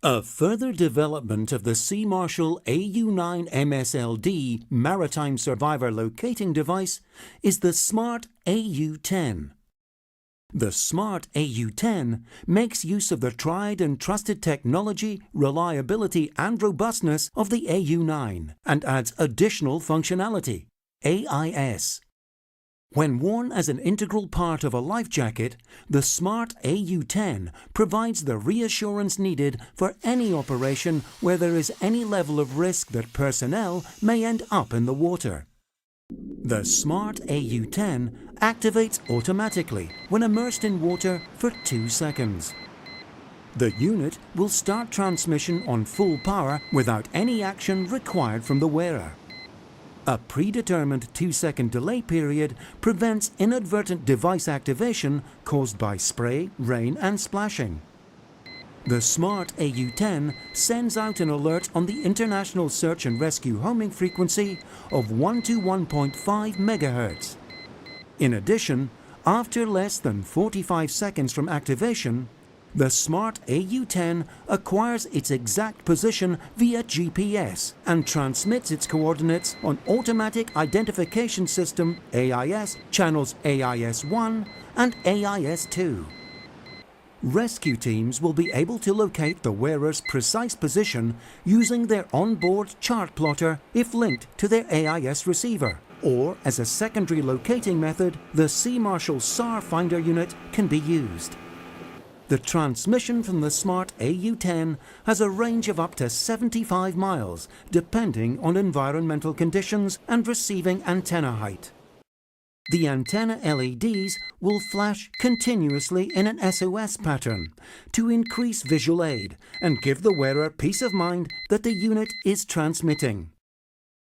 A further development of the Sea Marshal AU9 MSLD Maritime Survivor Locating Device is the SMRT AU10. The SMRT AU10 makes use of the tried and trusted technology, reliability and robustness of the AU9 and adds additional functionality, AIS. When worn as an integral part of a life jacket, the SMRT AU10 provides the reassurance needed for any operation where there is any level of risk that personnel may end up in the water. The SMRT AU10 activates automatically when immersed in water for 2 seconds. The unit will start transmission on full power without any action required from the wearer. A predetermined 2-second delay period prevents inadvertent device activation caused by spray, rain and splashing. The SMRT AU10 sends out an alert on the International Search and Rescue homing frequency of 1 to 1.5 MHz. In addition, after less than 45 seconds from activation, the SMRT AU10 acquires its exact position via GPS and transmits its coordinates on Automatic Identification System AIS channels AIS-1 and AIS-2. Rescue teams will be able to locate the wearer's precise position using their onboard chart plotter if linked to their AIS receiver, or as a secondary locating method, the Sea Marshal SAR Finder unit can be used. The transmission from the SMRT AU10 has a range of up to 75 miles, depending on environmental conditions and receiving antenna height. The antenna LEDs will flash continuously in an SOS pattern to increase visual aid and give the wearer peace of mind that the unit is transmitting.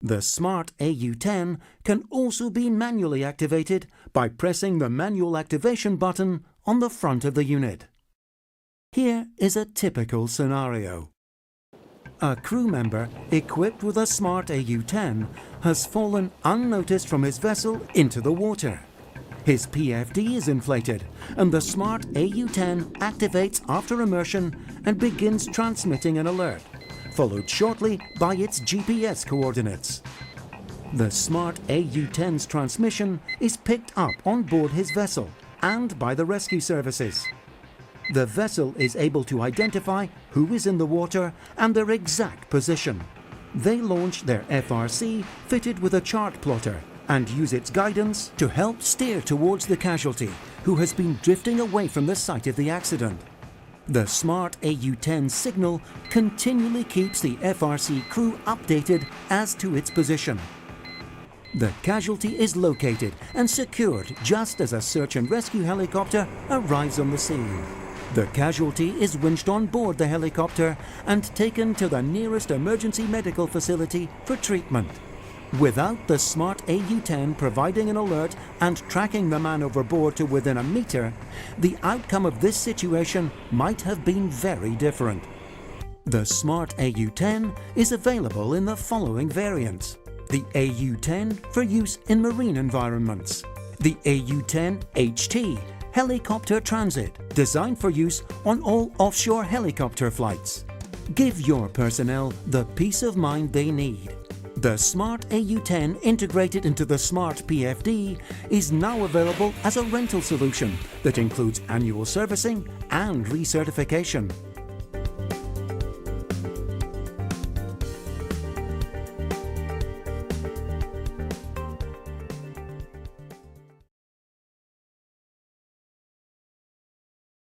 The SMRT AU10 can also be manually activated by pressing the manual activation button on the front of the unit. Here is a typical scenario. A crew member equipped with a SMRT AU10 has fallen unnoticed from his vessel into the water. His PFD is inflated and the SMRT AU10 activates after immersion and begins transmitting an alert, followed shortly by its GPS coordinates. The SMRT AU10's transmission is picked up on board his vessel and by the rescue services. The vessel is able to identify who is in the water and their exact position. They launch their FRC fitted with a chart plotter and use its guidance to help steer towards the casualty who has been drifting away from the site of the accident. The SMRT AU10 signal continually keeps the FRC crew updated as to its position. The casualty is located and secured just as a search and rescue helicopter arrives on the scene. The casualty is winched on board the helicopter and taken to the nearest emergency medical facility for treatment. Without the SMRT AU10 providing an alert and tracking the man overboard to within a meter, the outcome of this situation might have been very different. The SMRT AU10 is available in the following variants: the AU10 for use in marine environments, the AU10 HT Helicopter Transit, designed for use on all offshore helicopter flights. Give your personnel the peace of mind they need. The SMRT AU10 integrated into the SMRT PFD is now available as a rental solution that includes annual servicing and recertification.